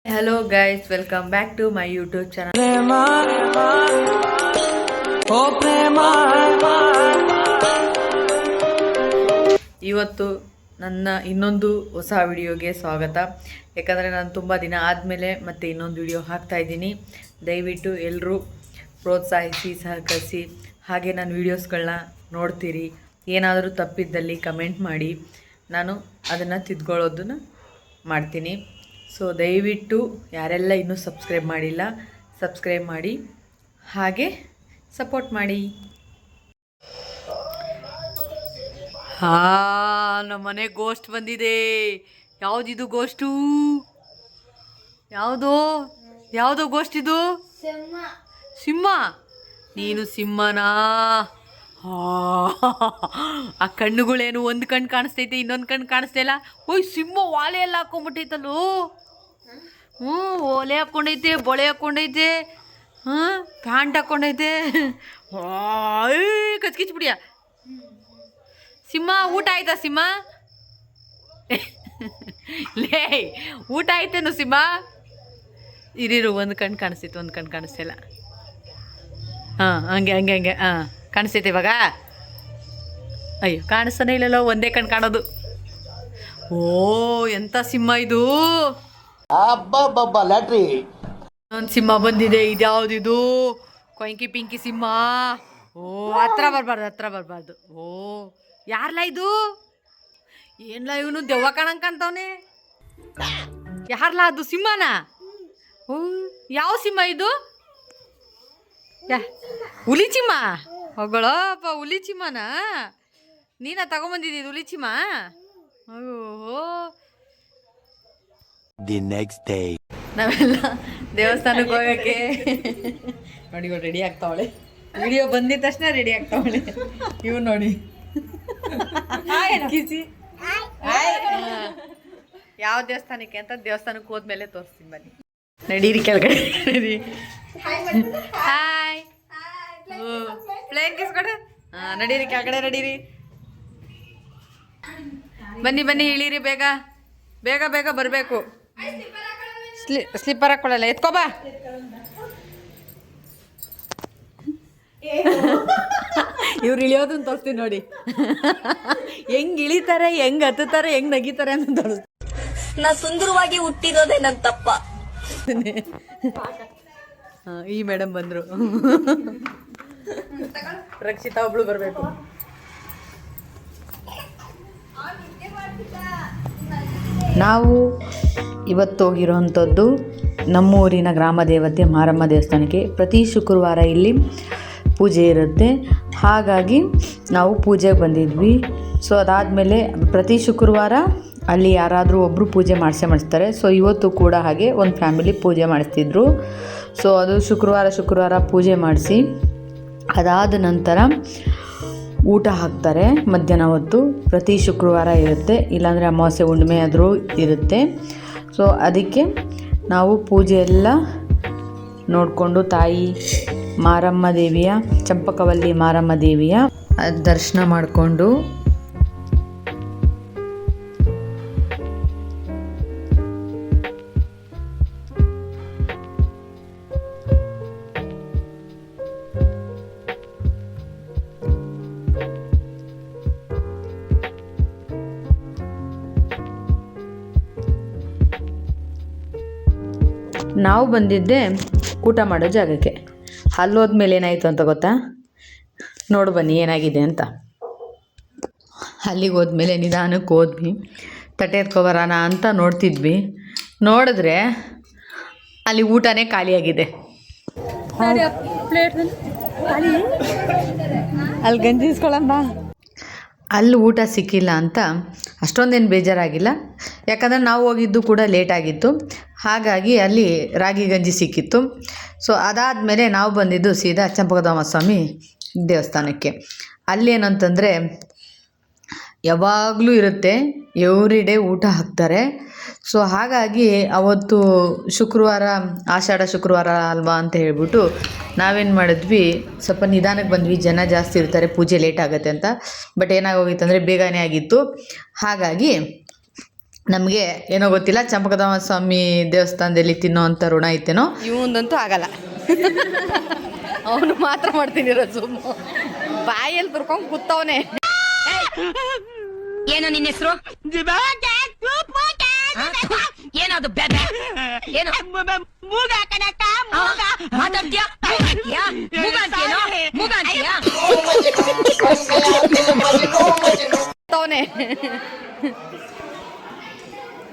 Hello guys, welcome back to my YouTube channel. ಇವತ್ತು ನನ್ನ ಇನ್ನೊಂದು ಹೊಸ ವಿಡಿಯೋಗೆ ಸ್ವಾಗತ. ಯಾಕಂದರೆ ನಾನು ತುಂಬ ದಿನ ಆದಮೇಲೆ ಮತ್ತೆ ಇನ್ನೊಂದು ವಿಡಿಯೋ ಹಾಕ್ತಾ ಇದ್ದೀನಿ. ದಯವಿಟ್ಟು ಎಲ್ಲರೂ ಪ್ರೋತ್ಸಾಹಿಸಿ, ಸಹಕರಿಸಿ. ಹಾಗೆ ನನ್ನ ವೀಡಿಯೋಸ್ಗಳನ್ನ ನೋಡ್ತೀರಿ. ಏನಾದರೂ ತಪ್ಪಿದ್ದಲ್ಲಿ ಕಮೆಂಟ್ ಮಾಡಿ, ನಾನು ಅದನ್ನು ತಿದ್ಕೊಳ್ಳೋದನ್ನು ಮಾಡ್ತೀನಿ. ಸೊ ದಯವಿಟ್ಟು ಯಾರೆಲ್ಲ ಇನ್ನೂ ಸಬ್ಸ್ಕ್ರೈಬ್ ಮಾಡಿಲ್ಲ, ಸಬ್ಸ್ಕ್ರೈಬ್ ಮಾಡಿ, ಹಾಗೆ ಸಪೋರ್ಟ್ ಮಾಡಿ. ನಮ್ಮ ಮನೆ ಗೋಸ್ಟ್ ಬಂದಿದೆ. ಯಾವುದಿದು ಗೋಸ್ಟು? ಯಾವುದೋ ಗೋಸ್ಟ್ ಇದು? ಸಿಂಹ. ನೀನು ಸಿಂಹನಾ? ಆ ಕಣ್ಣುಗಳೇನು ಒಂದು ಕಣ್ಣು ಕಾಣಿಸ್ತೈತೆ, ಇನ್ನೊಂದು ಕಣ್ಣು ಕಾಣಿಸ್ತಾ. ಓಯ್, ಸಿಂಹ ವಾಲೆ ಎಲ್ಲ ಹಾಕೊಂಡ್ಬಿಟ್ಟೈತಲ್ಲೋ. ಓಲೆ ಹಾಕ್ಕೊಂಡೈತೆ, ಬೊಳೆ ಹಾಕ್ಕೊಂಡೈತೆ, ಪ್ಯಾಂಟ್ ಹಾಕ್ಕೊಂಡೈತೆ. ಕಚ್ಕಿಚ್ಬಿಡಿಯ. ಸಿಂಹ ಊಟ ಆಯ್ತಾ? ಸಿಂಹ ಲೇ, ಊಟ ಆಯ್ತೇನು ಸಿಂಹ? ಇರಿರು, ಒಂದು ಕಣ್ಣು ಕಾಣಿಸ್ತೈತೆ, ಒಂದು ಕಣ್ಣು ಕಾಣಿಸ್ತಿಲ್ಲ. ಹಂಗೆ ಹಂಗೆ ಹಂಗೆ ಕಾಣಿಸ್ತೈತೆ ಇವಾಗ. ಅಯ್ಯೋ, ಕಾಣಿಸ್ತಾನೆ ಇಲ್ಲല്ലോ, ಒಂದೇ ಕಣ್ಣು ಕಾಣೋದು. ಓ, ಎಂಥ ಸಿಂಹ ಇದು! ಲ್ಯಾಟ್ರಿ ಒಂದು ಸಿಂಹ ಬಂದಿದೆ. ಇದ್ಯಾವುದಿದು? ಕೊಯ್ಕಿ ಪಿಂಕಿ ಸಿಂಹ. ಓ, ಹತ್ರ ಬರಬಾರ್ದು. ಓ, ಯಾರ್ಲ ಇದು? ಏನ್ಲ ಇವನು ದೆವ್ವ ಕಾಣಂಕಂತವನೆ? ಯಾರ್ಲ ಅದು? ಸಿಂಹನಾ? ಓ, ಯಾವ ಸಿಂಹ ಇದು? ಹುಲಿ ಚಿಮ್ಮ? ಹೊಗಳಪ್ಪ, ಹುಲಿ ಚಿಮ್ಮನಾ? ನೀನ ತಗೊಂಬಂದಿದ್ದು ಹುಲಿ ಚಿಮ್ಮ? ಅಯ್ಯೋ, ದಿ ನೆಕ್ಸ್ಟ್ ಡೇ ನಾವೆಲ್ಲ ದೇವಸ್ಥಾನಕ್ಕೆ ಹೋಗೋಕ್ಕೆ ನೋಡಿ, ರೆಡಿ ಆಗ್ತಾವಳೆ. ವಿಡಿಯೋ ಬಂದಿದ ತಕ್ಷಣ ರೆಡಿ ಆಗ್ತಾವಳೆ. ಇವ್ ನೋಡಿ, ಕಿಸಿ. ಯಾವ ದೇವಸ್ಥಾನಕ್ಕೆ ಅಂತ ದೇವಸ್ಥಾನಕ್ಕೆ ಹೋದ್ಮೇಲೆ ತೋರಿಸ್ತೀನಿ, ಬನ್ನಿ. ನಡೀರಿ ಕೆಳಗಡೆ. ನಡೀರಿ. ಹಾಯ್. ಪ್ಲೇನ್ ಕಿಸ್ ಕೊಡು. ನಡೀರಿ ಕೆಳಗಡೆ, ನಡೀರಿ. ಬನ್ನಿ, ಇಳೀರಿ, ಬೇಗ ಬೇಗ ಬೇಗ ಬರಬೇಕು. ಸ್ಲಿಪ್ಪರ್ ಹಾಕೊಳ್ಳಲ್ಲ, ಎತ್ಕೋಬಾ. ಇವ್ರು ಇಳಿಯೋದನ್ನ ತೋರಿಸ್ತೀನಿ ನೋಡಿ. ಹೆಂಗ್ ಇಳಿತಾರೆ, ಹೆಂಗ್ ಹತ್ತುತ್ತಾರೆ, ಹೆಂಗ್ ನಗಿತಾರೆ ಅಂತ ತೋರಿಸ್ತೀನಿ. ನಾ ಸುಂದರವಾಗಿ ಹುಟ್ಟಿರೋದೇ ನನ್ನ ತಪ್ಪ. ಈ ಮೇಡಮ್ ಬಂದ್ರು. ರಕ್ಷಿತಾ ಒಬ್ಳು ಬರಬೇಕು. ನಾವು ಇವತ್ತು ಹೋಗಿರೋವಂಥದ್ದು ನಮ್ಮೂರಿನ ಗ್ರಾಮ ದೇವತೆ ಮಾರಮ್ಮ ದೇವಸ್ಥಾನಕ್ಕೆ. ಪ್ರತಿ ಶುಕ್ರವಾರ ಇಲ್ಲಿ ಪೂಜೆ ಇರುತ್ತೆ. ಹಾಗಾಗಿ ನಾವು ಪೂಜೆಗೆ ಬಂದಿದ್ವಿ. ಸೊ ಅದಾದಮೇಲೆ ಪ್ರತಿ ಶುಕ್ರವಾರ ಅಲ್ಲಿ ಯಾರಾದರೂ ಒಬ್ಬರು ಪೂಜೆ ಮಾಡಿಸ್ತಾರೆ. ಸೊ ಇವತ್ತು ಕೂಡ ಹಾಗೆ ಒಂದು ಫ್ಯಾಮಿಲಿ ಪೂಜೆ ಮಾಡಿಸ್ತಿದ್ರು. ಸೊ ಅದು ಶುಕ್ರವಾರ ಪೂಜೆ ಮಾಡಿಸಿ ಅದಾದ ನಂತರ ಊಟ ಹಾಕ್ತಾರೆ. ಮಧ್ಯಾಹ್ನ ಹೊತ್ತು ಪ್ರತಿ ಶುಕ್ರವಾರ ಇರುತ್ತೆ, ಇಲ್ಲಾಂದರೆ ಅಮಾವಾಸ್ಯೆ ಹುಣ್ಣಿಮೆ ಆದರೂ ಇರುತ್ತೆ. ಸೊ ಅದಕ್ಕೆ ನಾವು ಪೂಜೆ ಎಲ್ಲ ನೋಡಿಕೊಂಡು ತಾಯಿ ಮಾರಮ್ಮ ದೇವಿಯ, ಚಂಪಕವಲ್ಲಿ ಮಾರಮ್ಮ ದೇವಿಯ ದರ್ಶನ ಮಾಡಿಕೊಂಡು ನಾವು ಬಂದಿದ್ದೆ ಊಟ ಮಾಡೋ ಜಾಗಕ್ಕೆ. ಅಲ್ಲೋದ್ಮೇಲೆ ಏನಾಯಿತು ಅಂತ ಗೊತ್ತಾ? ನೋಡು ಬನ್ನಿ ಏನಾಗಿದೆ ಅಂತ. ಅಲ್ಲಿಗೆ ಹೋದ್ಮೇಲೆ ನಿಧಾನಕ್ಕೆ ಹೋದ್ವಿ. ತಟ್ಟೆ ಎತ್ಕೊಬರೋಣ ಅಂತ ನೋಡ್ತಿದ್ವಿ. ನೋಡಿದ್ರೆ ಅಲ್ಲಿ ಊಟನೇ ಖಾಲಿಯಾಗಿದೆ. ಅಲ್ಲಿ ಗಂಜಿ ಇಸ್ಕೊಳ್ಳೋಣ. ಅಲ್ಲಿ ಊಟ ಸಿಕ್ಕಿಲ್ಲ ಅಂತ ಅಷ್ಟೊಂದೇನು ಬೇಜಾರಾಗಿಲ್ಲ. ಯಾಕಂದರೆ ನಾವು ಹೋಗಿದ್ದು ಕೂಡ ಲೇಟಾಗಿತ್ತು. ಹಾಗಾಗಿ ಅಲ್ಲಿ ರಾಗಿ ಗಂಜಿ ಸಿಕ್ಕಿತ್ತು. ಸೊ ಅದಾದಮೇಲೆ ನಾವು ಬಂದಿದ್ದು ಸೀದಾ ಚಂಪಕಧಾಮ ಸ್ವಾಮಿ ದೇವಸ್ಥಾನಕ್ಕೆ. ಅಲ್ಲೇನಂತಂದರೆ ಯಾವಾಗಲೂ ಇರುತ್ತೆ, ಎವ್ರಿ ಡೇ ಊಟ ಹಾಕ್ತಾರೆ. ಸೊ ಹಾಗಾಗಿ ಅವತ್ತು ಶುಕ್ರವಾರ, ಆಷಾಢ ಶುಕ್ರವಾರ ಅಲ್ವಾ ಅಂತ ಹೇಳ್ಬಿಟ್ಟು ನಾವೇನು ಮಾಡಿದ್ವಿ, ಸ್ವಲ್ಪ ನಿಧಾನಕ್ಕೆ ಬಂದ್ವಿ. ಜನ ಜಾಸ್ತಿ ಇರ್ತಾರೆ, ಪೂಜೆ ಲೇಟ್ ಆಗುತ್ತೆ ಅಂತ. ಬಟ್ ಏನಾಗೋಗಿತ್ತು ಅಂದರೆ ಬೇಗನೆ ಆಗಿತ್ತು. ಹಾಗಾಗಿ ನಮಗೆ ಏನೋ ಗೊತ್ತಿಲ್ಲ, ಚಂಪಕಧಾಮ ಸ್ವಾಮಿ ದೇವಸ್ಥಾನದಲ್ಲಿ ತಿನ್ನೋ ಅಂಥ ಋಣ ಐತೇನೋ. ಇವಂದಂತೂ ಆಗಲ್ಲ. ಅವನು ಮಾತ್ರ ಮಾಡ್ತೀನಿ ಸುಮ್ಮ ಬಾಯಲ್ಲಿ ತುರ್ಕೊಂಡು ಕೂತವನೆ. ಏನೋ ನಿನ್ನ ಹೆಸರು? ಏನದು ಏನು ಮಾತಾಡ್ತೀಯಾ?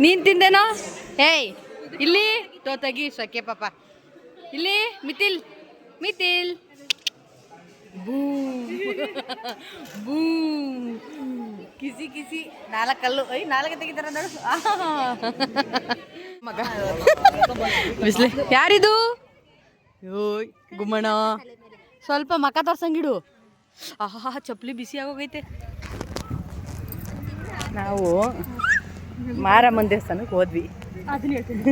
ನೀನ್ ತಿಂದೇನೋ? ಏಯ್ ಇಲ್ಲಿ ತೋತಗಿ ಸೊಕ್ಕೆ ಪಾಪ. ಇಲ್ಲಿ ಮಿತಿಲ್ ಮಿತಿಲ್ ಬೂ ಬೂ ಕಿಸಿ ಕಿಸಿ ನಾಲ್ಕಲ್ಲು. ಐ ನಾಲ್ಕು ತೆಗಿತಾರ ನೋಡು ಮಗ. ಬಿಸ್ಲಿ ಯಾರಿದು? ಓಯ್ ಗುಮ್ಮಣ, ಸ್ವಲ್ಪ ಮಕ ತೋರ್ಸಂಗಿಡು. ಆಹಾ ಚಪ್ಪಲಿ ಬಿಸಿ ಆಗೋಗೈತೆ. ನಾವು ಮಾರಮ್ಮನ ದೇವಸ್ಥಾನಕ್ಕೆ ಹೋದ್ವಿ. ಅದನ್ನ ಹೇಳ್ತೀನಿ.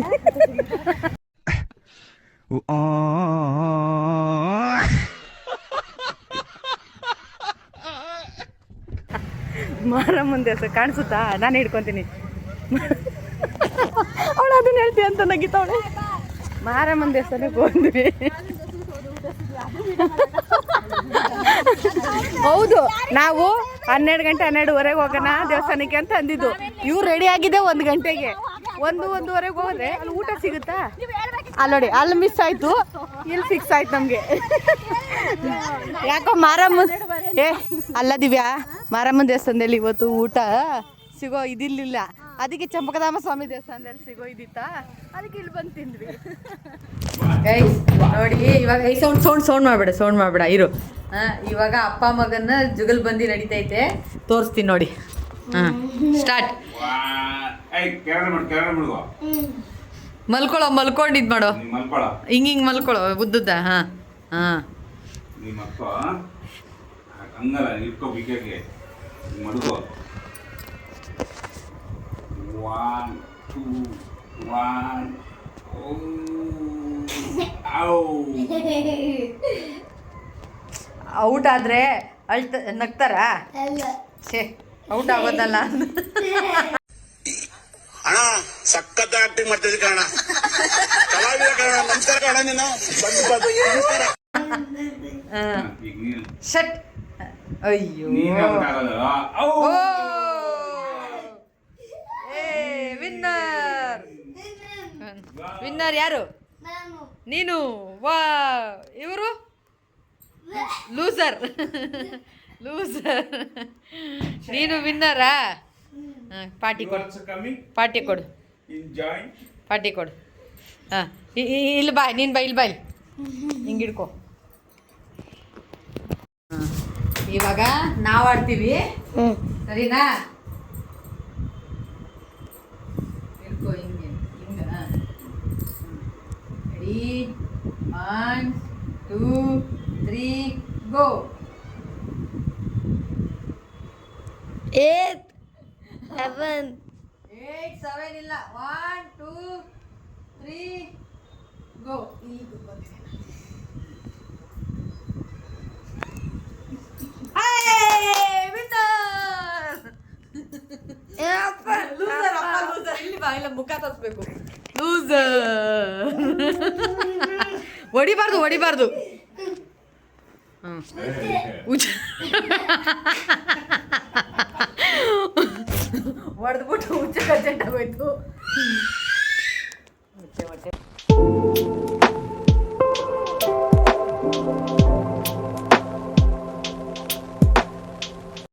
ಮಾರಮ್ಮನ ದೇವಸ್ಥಾನ ಕಾಣಿಸುತ್ತಾ? ನಾನು ಹಿಡ್ಕೊತೀನಿ. ಅವಳು ಅದನ್ನ ಹೇಳ್ತೀಯ ಅಂತ ನಗಿತಾವಳೆ. ಮಾರಮ್ಮನ ದೇವಸ್ಥಾನಕ್ಕೆ ಹೋದ್ವಿ. ಹೌದು, ನಾವು 12 ಗಂಟೆ 12:30 ಹೋಗೋಣ ದೇವಸ್ಥಾನಕ್ಕೆ ಅಂತ ಅಂದಿದ್ದು. ಇವ್ರು ರೆಡಿ ಆಗಿದೆ 1 ಗಂಟೆಗೆ. 1-1:30 ಹೋದ್ರೆ ಅಲ್ಲಿ ಊಟ ಸಿಗುತ್ತಾ? ಅಲ್ಲಿ ನೋಡಿ, ಅಲ್ಲಿ ಮಿಸ್ ಆಯ್ತು, ಇಲ್ಲಿ ಫಿಕ್ಸ್ ಆಯ್ತು ನಮಗೆ. ಯಾಕೋ ಮಾರಮ್ಮ ಅಲ್ಲ ದಿವ್ಯಾ, ಮಾರಮ್ಮನ ದೇವಸ್ಥಾನದಲ್ಲಿ ಇವತ್ತು ಊಟ ಸಿಗೋ ಇದಿಲ್ಲ. ಅದಕ್ಕೆ ಚಂಪಕಧಾಮ ಸ್ವಾಮಿ ದೇವಸ್ಥಾನದಲ್ಲಿ ಸಿಗೋ ಇದಿತ್ತ, ಅದಕ್ಕೆ ಇಲ್ಲಿ ಬಂದು ತಿಂದ್ವಿ. ಗೈಸ್ ನೋಡಿ, ಇವಾಗ ಸೌಂಡ್ ಮಾಡಬೇಡ ಇರು. ಇವಾಗ ಅಪ್ಪ ಮಗನ ಜುಗಲ್ ಬಂದಿ ನಡೀತೈತೆ, ತೋರಿಸ್ತೀನಿ ನೋಡಿ. ಸ್ಟಾರ್ಟ್. ಮಲ್ಕೊಂಡು ಇದು ಮಾಡೋ, ಹಿಂಗೆ ಮಲ್ಕೊಳ್ಳೋ ಉದ್ದುದ್ದ. ಔಟ್ ಆದ್ರೆ ನಗ್ತಾರ? ಛೇ, ಔಟ್ ಆಗೋದಲ್ಲ. ಅಣ್ಣ ಸಖತ್ ಆಕ್ಟಿಂಗ್ ಮಾಡ್ತಿದ್ದೆ ಕಣ, ಕಲಾವಿದ ಕಣ, ನಮಸ್ಕಾರ ಕಣ. ನೀನು ಶಟ್. ಅಯ್ಯೋ, ವಿನ್ನರ್ ಯಾರು? ನೀನು. ವಾ, ಇವರು ಲೂಸರ್. ನೀನು ವಿನ್ನರಾ? ಪಾರ್ಟಿ ಕೊಡು. ಹಾಂ, ಇಲ್ಲಿ ಬಾ, ನೀನು ಬಾ, ಇಲ್ಲಿ ಬಾ, ಇಲ್ಲಿ ಹಿಂಗೆ ಹಿಡ್ಕೊ. ಇವಾಗ ನಾವು ಆಡ್ತೀವಿ, ಸರಿನಾ? ಹಿಡ್ಕೊ, ಹಿಂಗೆ ರೆಡಿ? 1 2 3 ಗೋ. 8 7 ಇಲ್ಲ. 1 2 3 ಗೋ. ಇಲ್ಲಿ ಬಾ, ಇಲ್ಲ ಮುಖ ತೋರಿಸ್ಬೇಕು. ಲೂಸರ್. ಹೊಡಿಬಾರ್ದು. ಹೊಡೆದ್ಬಿಟ್ಟು ಹುಚ್ಚ ಕರ್ಜೆಂಟ್ ಆಗೋಯ್ತು.